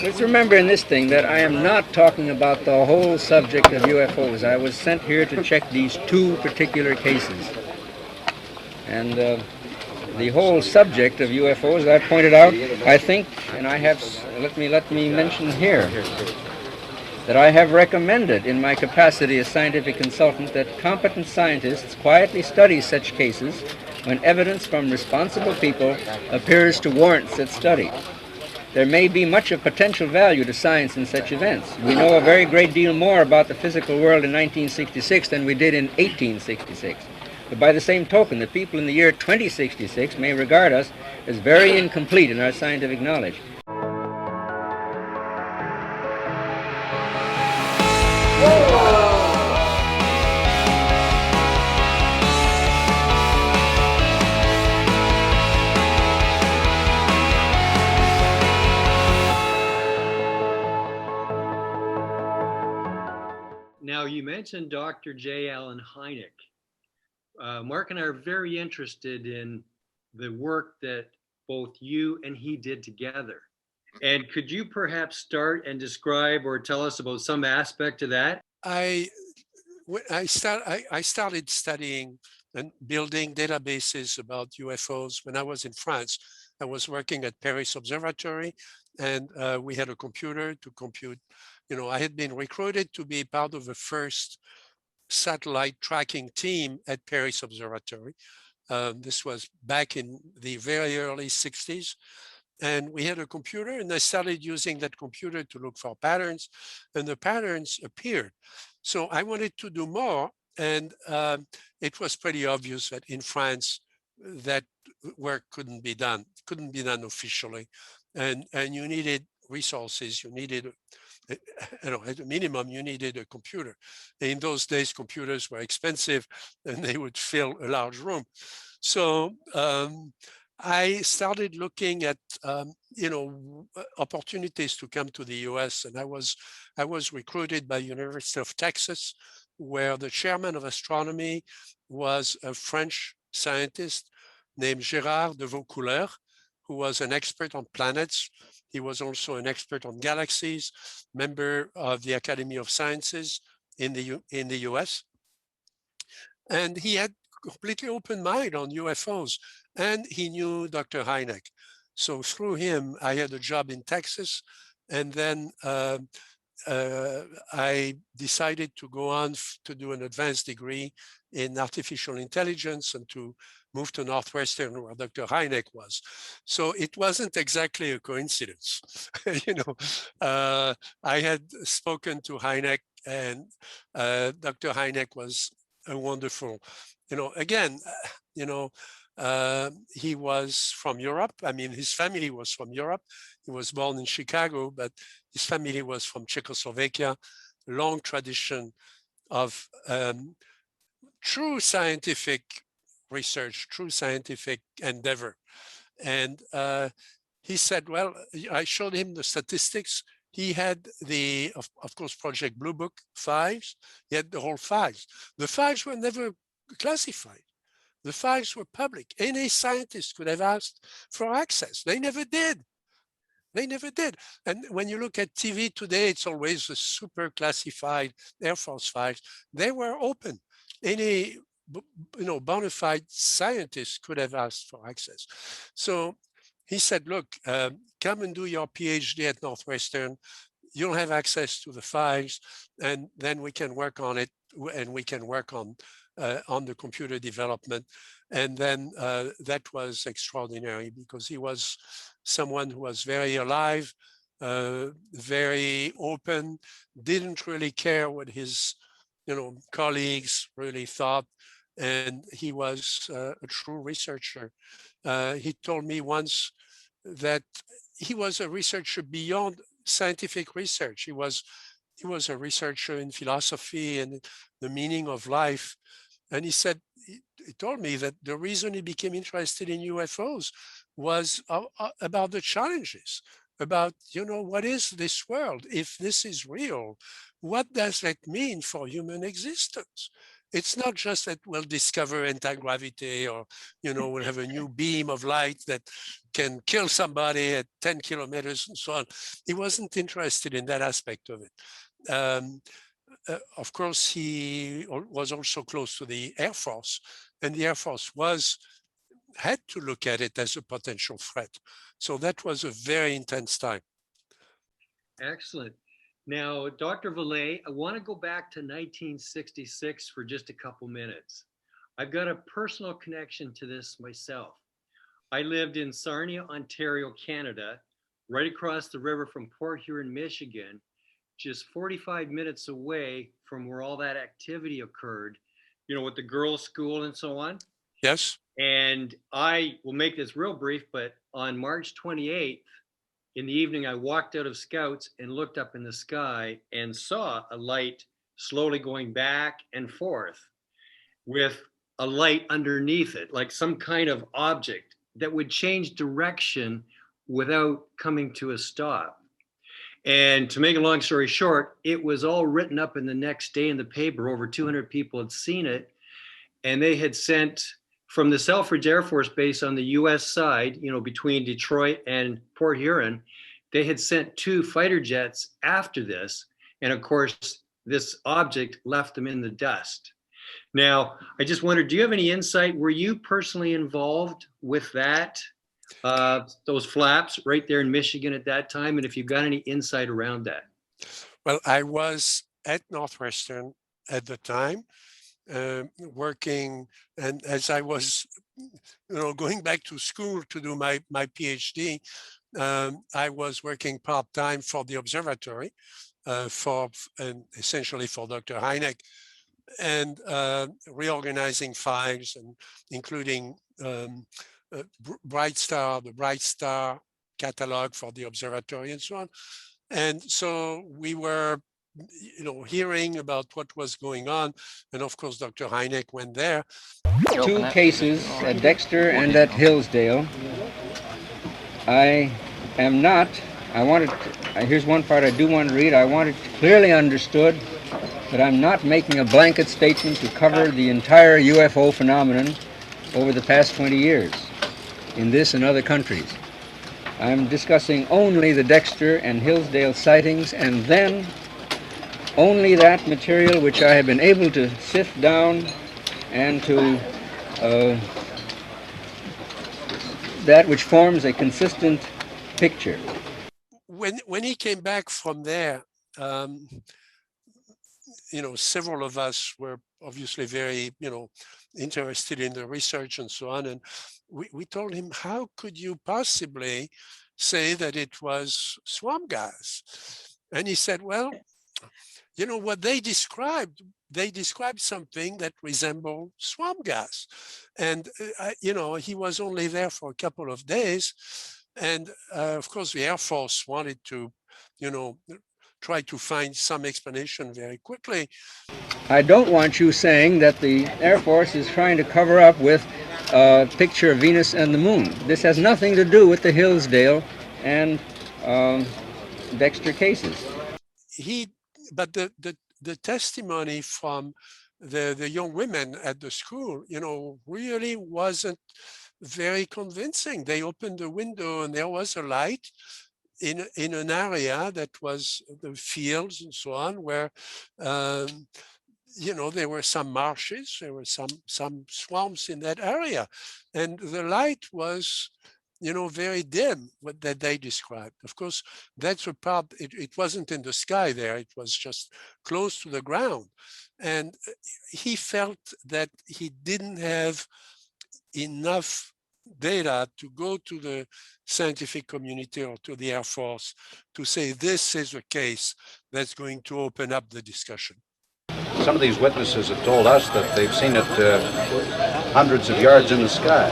Let's remember in this thing that I am not talking about the whole subject of UFOs. I was sent here to check these two particular cases. And the whole subject of UFOs, as I pointed out, I think, and I have, let me mention here, that I have recommended in my capacity as scientific consultant that competent scientists quietly study such cases when evidence from responsible people appears to warrant such study. There may be much of potential value to science in such events. We know a very great deal more about the physical world in 1966 than we did in 1866. But by the same token, the people in the year 2066 may regard us as very incomplete in our scientific knowledge. Now, you mentioned Dr. J. Allen Hynek. Mark and I are very interested in the work that both you and he did together. And could you perhaps start and describe or tell us about some aspect of that? I started studying and building databases about UFOs when I was in France. I was working at Paris Observatory, and we had a computer to compute. I had been recruited to be part of the first satellite tracking team at Paris Observatory. This was back in the very early 60s. And we had a computer, and I started using that computer to look for patterns, and the patterns appeared. So I wanted to do more, and it was pretty obvious that in France, that work couldn't be done officially, and you needed resources. You needed, at a minimum, you needed a computer. In those days, computers were expensive, and they would fill a large room. So I started looking at opportunities to come to the U.S. and I was recruited by University of Texas, where the chairman of astronomy was a French scientist named Gérard de Vaucouleurs, who was an expert on planets. He was also an expert on galaxies, member of the Academy of Sciences in the U.S. And he had completely open mind on UFOs, and he knew Dr. Hynek. So through him, I had a job in Texas, and then I decided to go on to do an advanced degree in artificial intelligence and to move to Northwestern where Dr. Hynek was. So it wasn't exactly a coincidence. I had spoken to Hynek, and Dr. Hynek was a wonderful, again, he was from Europe. I mean, his family was from Europe. He was born in Chicago, but his family was from Czechoslovakia. Long tradition of true scientific research, true scientific endeavor. And he said, well, I showed him the statistics. He had of course, Project Blue Book files. He had the whole files. The files were never classified. The files were public. Any scientist could have asked for access. They never did. They never did. And when you look at TV today, it's always the super classified Air Force files. They were open. Any bona fide scientist could have asked for access. So he said, look, come and do your PhD at Northwestern. You'll have access to the files, and then we can work on it, and we can work on the computer development. And then that was extraordinary, because he was someone who was very alive, very open, didn't really care what his colleagues really thought. And he was a true researcher. He told me once that he was a researcher beyond scientific research. He was a researcher in philosophy and the meaning of life. And he said, he told me that the reason he became interested in UFOs was about the challenges, about, what is this world? If this is real, what does that mean for human existence? it's not just that we'll discover anti-gravity or, we'll have a new beam of light that can kill somebody at 10 kilometers and so on. He wasn't interested in that aspect of it. Of course, he was also close to the Air Force, and the Air Force had to look at it as a potential threat. So that was a very intense time. Excellent. Now, Dr. Vallée, I want to go back to 1966 for just a couple minutes. I've got a personal connection to this myself. I lived in Sarnia, Ontario, Canada, right across the river from Port Huron, Michigan, just 45 minutes away from where all that activity occurred, with the girls' school and so on. Yes. And I will make this real brief, but on March 28th, in the evening, I walked out of Scouts and looked up in the sky and saw a light slowly going back and forth with a light underneath it, like some kind of object that would change direction without coming to a stop. And to make a long story short, it was all written up in the next day in the paper. Over 200 people had seen it, and they had sent from the Selfridge Air Force Base on the US side, between Detroit and Port Huron, they had sent 2 fighter jets after this. And of course, this object left them in the dust. Now, I just wondered, do you have any insight? Were you personally involved with that, those flaps right there in Michigan at that time? And if you've got any insight around that? Well, I was at Northwestern at the time. Working, and as I was going back to school to do my PhD, I was working part-time for the observatory essentially for Dr. Hynek, and reorganizing files and including the Bright Star catalog for the observatory and so on. And so we were hearing about what was going on. And of course, Dr. Hynek went there. 2 cases at Dexter and at Hillsdale. Here's one part I do want to read. I want it clearly understood that I'm not making a blanket statement to cover the entire UFO phenomenon over the past 20 years in this and other countries. I'm discussing only the Dexter and Hillsdale sightings, and then only that material which I have been able to sift down and to that which forms a consistent picture. When he came back from there, several of us were obviously very, interested in the research and so on. And we told him, how could you possibly say that it was swamp gas? And he said, well, what they described something that resembled swamp gas. And, he was only there for a couple of days. And of course, the Air Force wanted to, try to find some explanation very quickly. I don't want you saying that the Air Force is trying to cover up with a picture of Venus and the moon. This has nothing to do with the Hillsdale and Dexter cases. But the testimony from the young women at the school, really wasn't very convincing. They opened the window and there was a light in an area that was the fields and so on, where there were some marshes, there were some swamps in that area, and the light was very dim, what that they described. Of course, that's a part, it wasn't in the sky there, it was just close to the ground. And he felt that he didn't have enough data to go to the scientific community or to the Air Force to say this is a case that's going to open up the discussion. Some of these witnesses have told us that they've seen it hundreds of yards in the sky.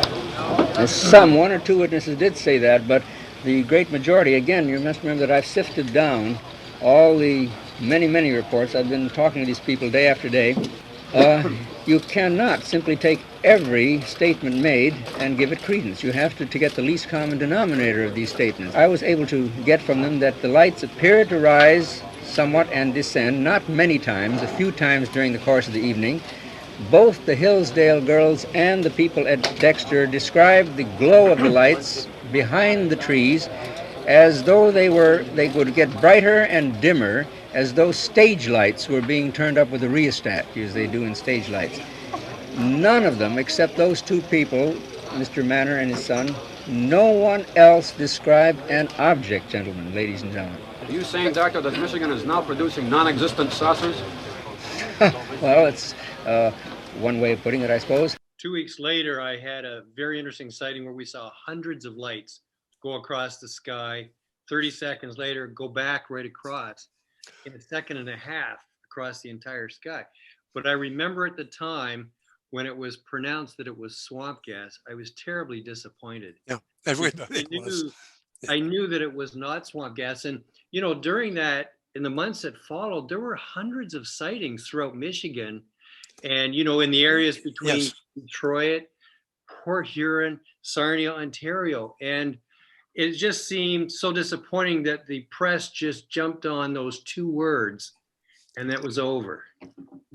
Some, 1 or 2 witnesses did say that, but the great majority, again, you must remember that I've sifted down all the many reports. I've been talking to these people day after day. You cannot simply take every statement made and give it credence. You have to get the least common denominator of these statements. I was able to get from them that the lights appeared to rise somewhat and descend, not many times, a few times during the course of the evening, both the Hillsdale girls and the people at Dexter described the glow of the lights behind the trees as though they would get brighter and dimmer, as though stage lights were being turned up with a rheostat, as they do in stage lights. None of them, except those two people, Mr. Manor and his son, no one else described an object, gentlemen, ladies and gentlemen. Are you saying, Doctor, that Michigan is now producing non-existent saucers? Well, it's one way of putting it, I suppose. 2 weeks later, I had a very interesting sighting where we saw hundreds of lights go across the sky. 30 seconds later, go back right across in a second and a half across the entire sky. But I remember at the time when it was pronounced that it was swamp gas, I was terribly disappointed. Yeah, everybody was. I knew that it was not swamp gas. And, you know, during that, in the months that followed, there were hundreds of sightings throughout Michigan. And, you know, in the areas between Yes. Detroit, Port Huron, Sarnia, Ontario. And it just seemed so disappointing that the press just jumped on those two words and that was over.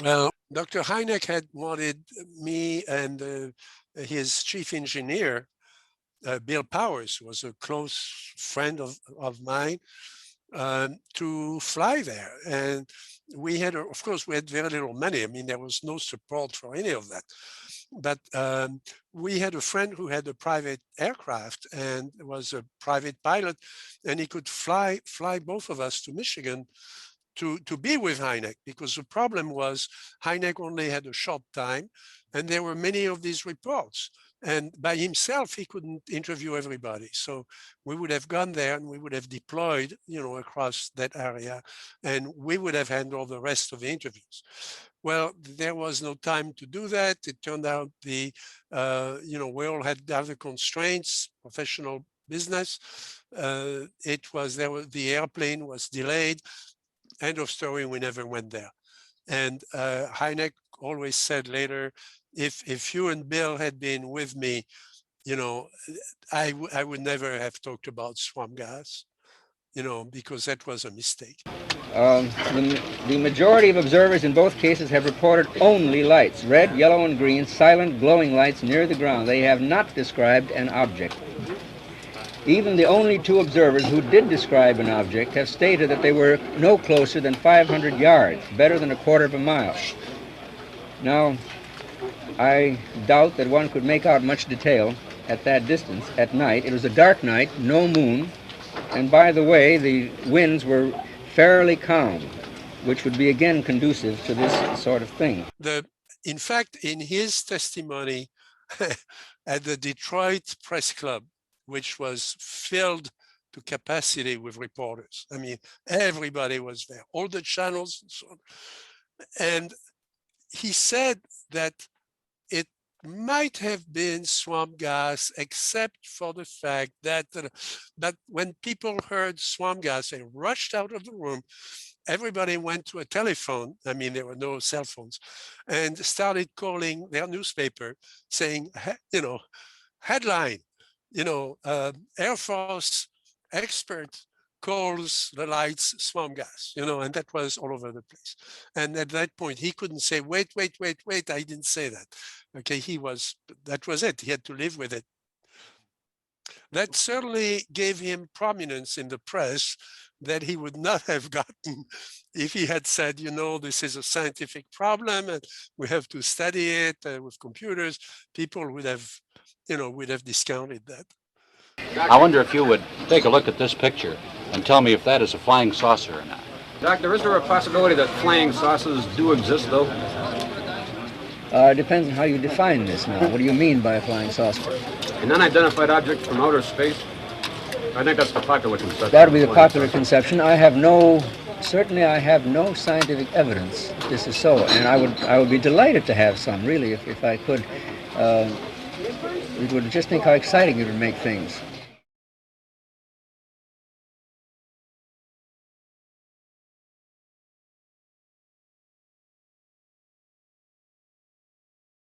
Well, Dr. Hynek had wanted me and his chief engineer, Bill Powers, was a close friend of mine, to fly there. And we had, of course, we had very little money. I mean, there was no support for any of that. But we had a friend who had a private aircraft and was a private pilot, and he could fly both of us to Michigan to be with Hynek, because the problem was Hynek only had a short time, and there were many of these reports. And by himself, he couldn't interview everybody. So we would have gone there and we would have deployed, you know, across that area, and we would have handled the rest of the interviews. Well, there was no time to do that. It turned out you know, we all had other constraints, professional business. The airplane was delayed. End of story, we never went there. And Hynek always said later, if you and Bill had been with me, you know, I would never have talked about swamp gas, you know, because that was a mistake. The majority of observers in both cases have reported only lights, red, yellow, and green, silent glowing lights near the ground. They have not described an object. Even the only two observers who did describe an object have stated that they were no closer than 500 yards, better than a quarter of a mile. Now, I doubt that one could make out much detail at that distance at night. It was a dark night, no moon, and by the way, the winds were fairly calm, which would be again conducive to this sort of thing. In fact, in his testimony at the Detroit Press Club, which was filled to capacity with reporters. I mean, everybody was there, all the channels and so on. And he said that it might have been swamp gas, except for the fact that when people heard swamp gas, they rushed out of the room. Everybody went to a telephone. I mean, there were no cell phones, and started calling their newspaper saying, you know, headline, you know, Air Force expert calls the lights swamp gas, you know, and that was all over the place. And at that point, he couldn't say, wait, I didn't say that. Okay, that was it. He had to live with it. That certainly gave him prominence in the press that he would not have gotten if he had said, you know, this is a scientific problem and we have to study it with computers. People would have, you know, would have discounted that. I wonder if you would take a look at this picture and tell me if that is a flying saucer or not. Doctor, is there a possibility that flying saucers do exist, though? It depends on how you define this now. What do you mean by a flying saucer? An unidentified object from outer space? I think that's the popular conception. That would be the popular conception. Certainly I have no scientific evidence that this is so, and I would be delighted to have some, really, if I could. It would just think how exciting it would make things.